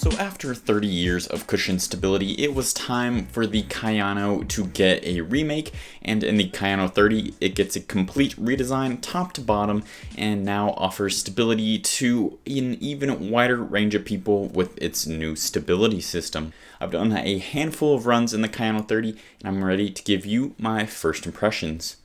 So after 30 years of cushion stability, it was time for the Kayano to get a remake, and in the Kayano 30, it gets a complete redesign top to bottom, and now offers stability to an even wider range of people with its new stability system. I've done a handful of runs in the Kayano 30, and I'm ready to give you my first impressions.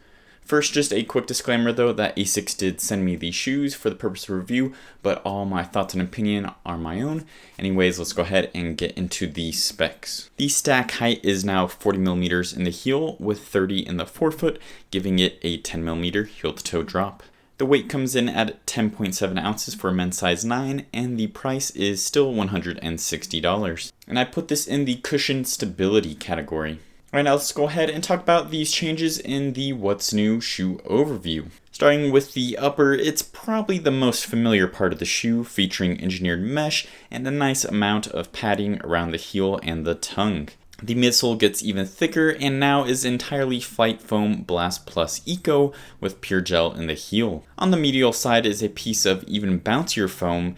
First, just a quick disclaimer though, that ASICS did send me these shoes for the purpose of review, but all my thoughts and opinion are my own. Anyways, let's go ahead and get into the specs. The stack height is now 40mm in the heel with 30 in the forefoot, giving it a 10mm heel to toe drop. The weight comes in at 10.7 ounces for a men's size 9, and the price is still $160. And I put this in the cushion stability category. Alright, now let's go ahead and talk about these changes in the What's New shoe overview. Starting with the upper, it's probably the most familiar part of the shoe, featuring engineered mesh and a nice amount of padding around the heel and the tongue. The midsole gets even thicker and now is entirely Flight Foam Blast Plus Eco with pure gel in the heel. On the medial side is a piece of even bouncier foam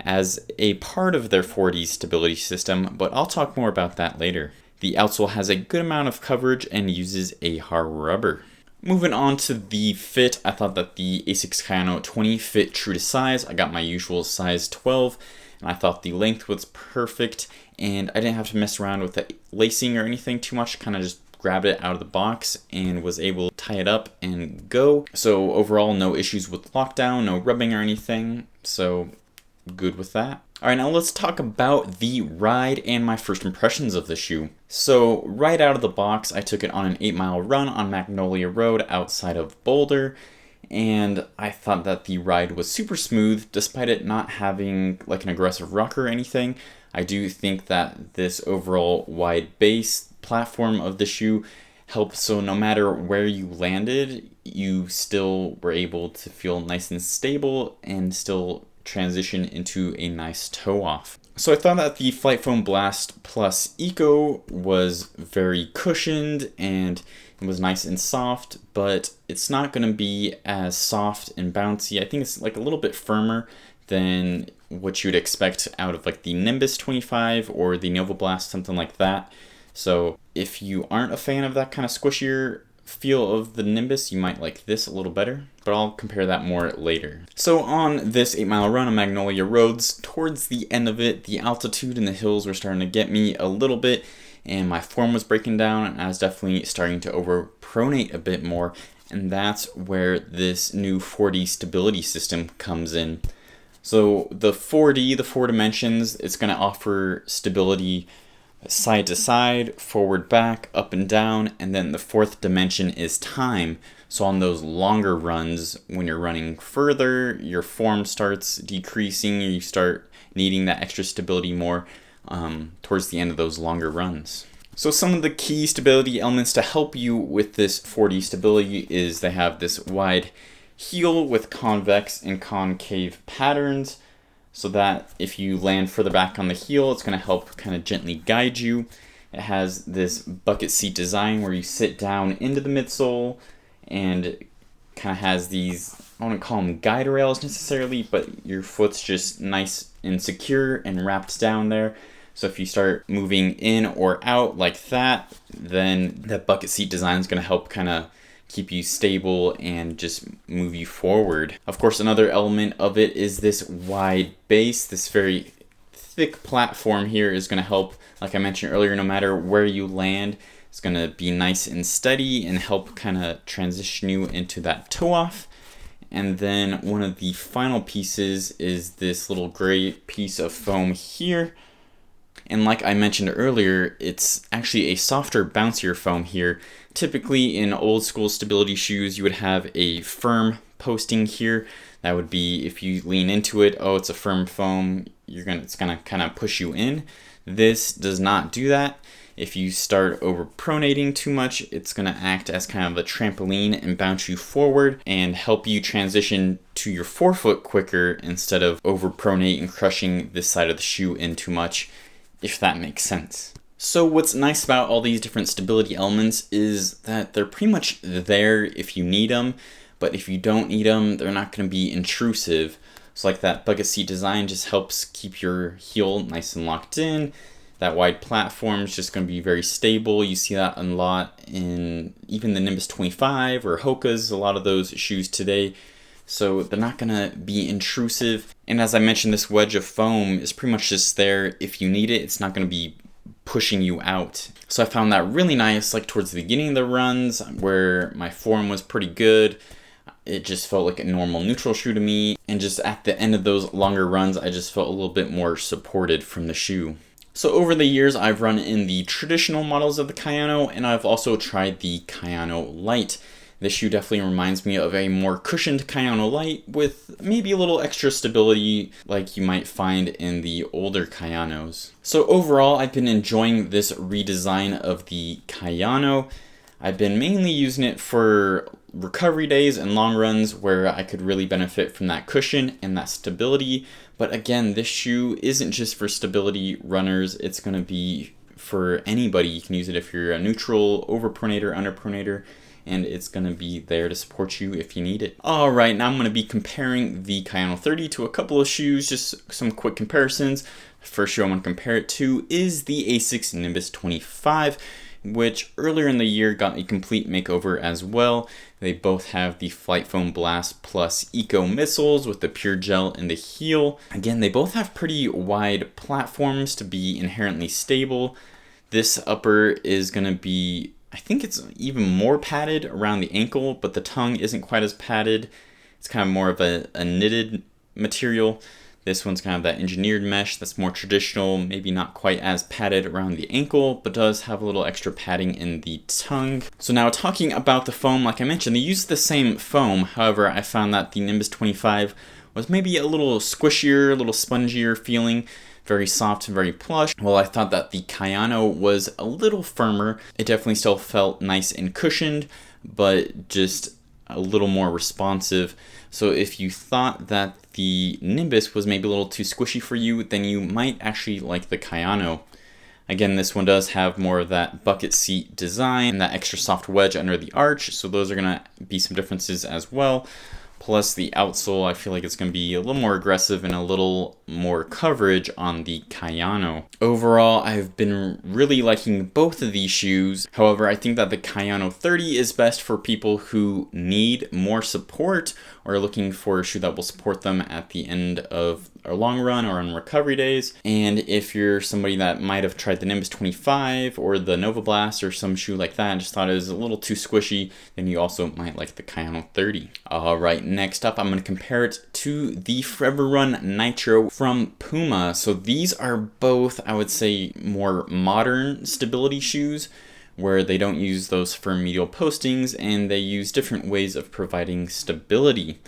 as a part of their 4D stability system, but I'll talk more about that later. The outsole has a good amount of coverage and uses a hard rubber. Moving on to the fit, I thought that the ASICS Kayano 20 fit true to size. I got my usual size 12, and I thought the length was perfect, and I didn't have to mess around with the lacing or anything too much. Kind of just grabbed it out of the box and was able to tie it up and go. So overall, no issues with lockdown, no rubbing or anything, so good with that. Alright, now let's talk about the ride and my first impressions of the shoe. So right out of the box, I took it on an 8-mile run on Magnolia Road outside of Boulder, and I thought that the ride was super smooth despite it not having like an aggressive rocker or anything. I do think that this overall wide base platform of the shoe helped, so no matter where you landed, you still were able to feel nice and stable and still transition into a nice toe off. So I thought that the Flight Foam Blast Plus Eco was very cushioned and it was nice and soft, but it's not going to be as soft and bouncy. I think it's like a little bit firmer than what you'd expect out of like the Nimbus 25 or the Nova Blast, something like that. So if you aren't a fan of that kind of squishier feel of the Nimbus, you might like this a little better, but I'll compare that more later. So on this 8-mile run on Magnolia Roads, towards the end of it, the altitude and the hills were starting to get me a little bit, and my form was breaking down, and I was definitely starting to overpronate a bit more, and that's where this new 4D stability system comes in. So the 4D, the 4 dimensions, it's going to offer stability side to side, forward, back, up and down, and then the 4th dimension is time. So on those longer runs, when you're running further, your form starts decreasing, you start needing that extra stability more towards the end of those longer runs. So some of the key stability elements to help you with this 4D stability is they have this wide heel with convex and concave patterns, so that if you land further back on the heel, it's going to help kind of gently guide you. It has this bucket seat design where you sit down into the midsole, and it kind of has these, I don't want to call them guide rails necessarily, but your foot's just nice and secure and wrapped down there. So if you start moving in or out like that, then that bucket seat design is going to help kind of keep you stable and just move you forward. Of course, another element of it is this wide base. This very thick platform here is going to help, like I mentioned earlier, no matter where you land, it's going to be nice and steady and help kind of transition you into that toe off. And then one of the final pieces is this little gray piece of foam here. And like I mentioned earlier, it's actually a softer, bouncier foam here. Typically in old school stability shoes, you would have a firm posting here. That would be, if you lean into it, oh, it's a firm foam, it's gonna kind of push you in. This does not do that. If you start overpronating too much, it's gonna act as kind of a trampoline and bounce you forward and help you transition to your forefoot quicker instead of overpronate and crushing this side of the shoe in too much, if that makes sense. So what's nice about all these different stability elements is that they're pretty much there if you need them, but if you don't need them, they're not going to be intrusive. So like that bucket seat design just helps keep your heel nice and locked in. That wide platform is just going to be very stable. You see that a lot in even the Nimbus 25 or Hoka's, a lot of those shoes today. So they're not going to be intrusive. And as I mentioned, this wedge of foam is pretty much just there if you need it. It's not going to be pushing you out. So I found that really nice, like towards the beginning of the runs where my form was pretty good. It just felt like a normal neutral shoe to me. And just at the end of those longer runs, I just felt a little bit more supported from the shoe. So over the years, I've run in the traditional models of the Kayano, and I've also tried the Kayano Light. This shoe definitely reminds me of a more cushioned Kayano Light with maybe a little extra stability like you might find in the older Kayanos. So overall, I've been enjoying this redesign of the Kayano. I've been mainly using it for recovery days and long runs where I could really benefit from that cushion and that stability. But again, this shoe isn't just for stability runners. It's going to be for anybody. You can use it if you're a neutral, overpronator, underpronator, and it's going to be there to support you if you need it. All right, now I'm going to be comparing the Kayano 30 to a couple of shoes, just some quick comparisons. First shoe I want to compare it to is the ASICS Nimbus 25, which earlier in the year got a complete makeover as well. They both have the Flight Foam Blast Plus Eco midsoles with the pure gel in the heel. Again, they both have pretty wide platforms to be inherently stable. This upper is going to be, I think it's even more padded around the ankle, but the tongue isn't quite as padded. It's kind of more of a knitted material. This one's kind of that engineered mesh that's more traditional, maybe not quite as padded around the ankle, but does have a little extra padding in the tongue. So now talking about the foam, like I mentioned, they use the same foam. However, I found that the Nimbus 25 was maybe a little squishier, a little spongier feeling, very soft and very plush. While I thought that the Kayano was a little firmer, it definitely still felt nice and cushioned, but just a little more responsive. So if you thought that the Nimbus was maybe a little too squishy for you, then you might actually like the Kayano. Again, this one does have more of that bucket seat design and that extra soft wedge under the arch, so those are going to be some differences as well. Plus the outsole, I feel like it's going to be a little more aggressive and a little more coverage on the Kayano. Overall, I've been really liking both of these shoes. However, I think that the Kayano 30 is best for people who need more support or are looking for a shoe that will support them at the end of a long run or on recovery days. And if you're somebody that might have tried the Nimbus 25 or the Nova Blast or some shoe like that and just thought it was a little too squishy, then you also might like the Kayano 30. All right, next up, I'm going to compare it to the Forever Run Nitro from Puma. So these are both, I would say, more modern stability shoes where they don't use those firm medial postings and they use different ways of providing stability.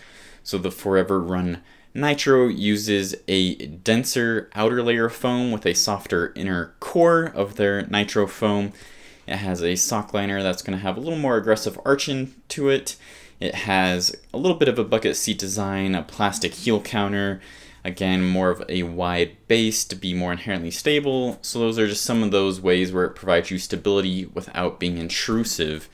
So the Forever Run Nitro uses a denser outer layer of foam with a softer inner core of their Nitro foam. It has a sock liner that's going to have a little more aggressive arching to it. It has a little bit of a bucket seat design, a plastic heel counter, again, more of a wide base to be more inherently stable. So those are just some of those ways where it provides you stability without being intrusive.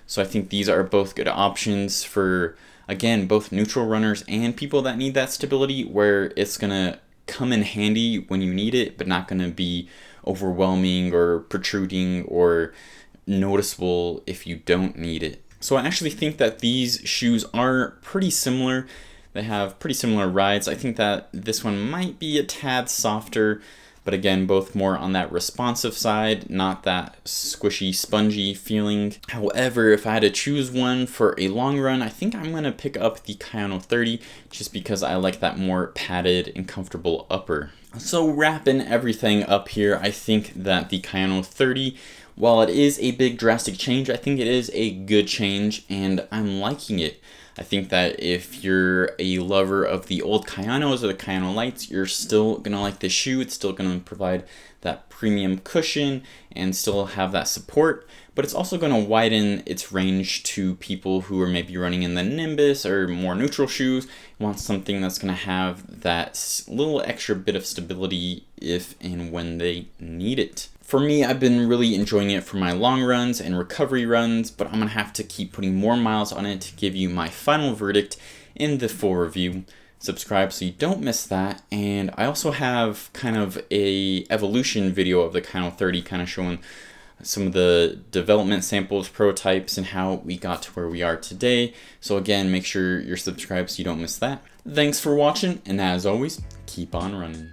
So I think these are both good options for, again, both neutral runners and people that need that stability, where it's going to come in handy when you need it, but not going to be overwhelming or protruding or noticeable if you don't need it. So I actually think that these shoes are pretty similar. They have pretty similar rides. I think that this one might be a tad softer, but again, both more on that responsive side, not that squishy, spongy feeling. However, if I had to choose one for a long run, I think I'm going to pick up the Kayano 30 just because I like that more padded and comfortable upper. So wrapping everything up here, I think that the Kayano 30, while it is a big drastic change, I think it is a good change and I'm liking it. I think that if you're a lover of the old Kayanos or the Kayano Lights, you're still going to like this shoe. It's still going to provide that premium cushion and still have that support, but it's also going to widen its range to people who are maybe running in the Nimbus or more neutral shoes, want something that's going to have that little extra bit of stability if and when they need it. For me, I've been really enjoying it for my long runs and recovery runs, but I'm going to have to keep putting more miles on it to give you my final verdict in the full review. subscribe so you don't miss that. And I also have kind of a evolution video of the Kayano 30, kind of showing some of the development samples, prototypes, and how we got to where we are today. So again, make sure you're subscribed so you don't miss that. Thanks for watching, and as always, keep on running.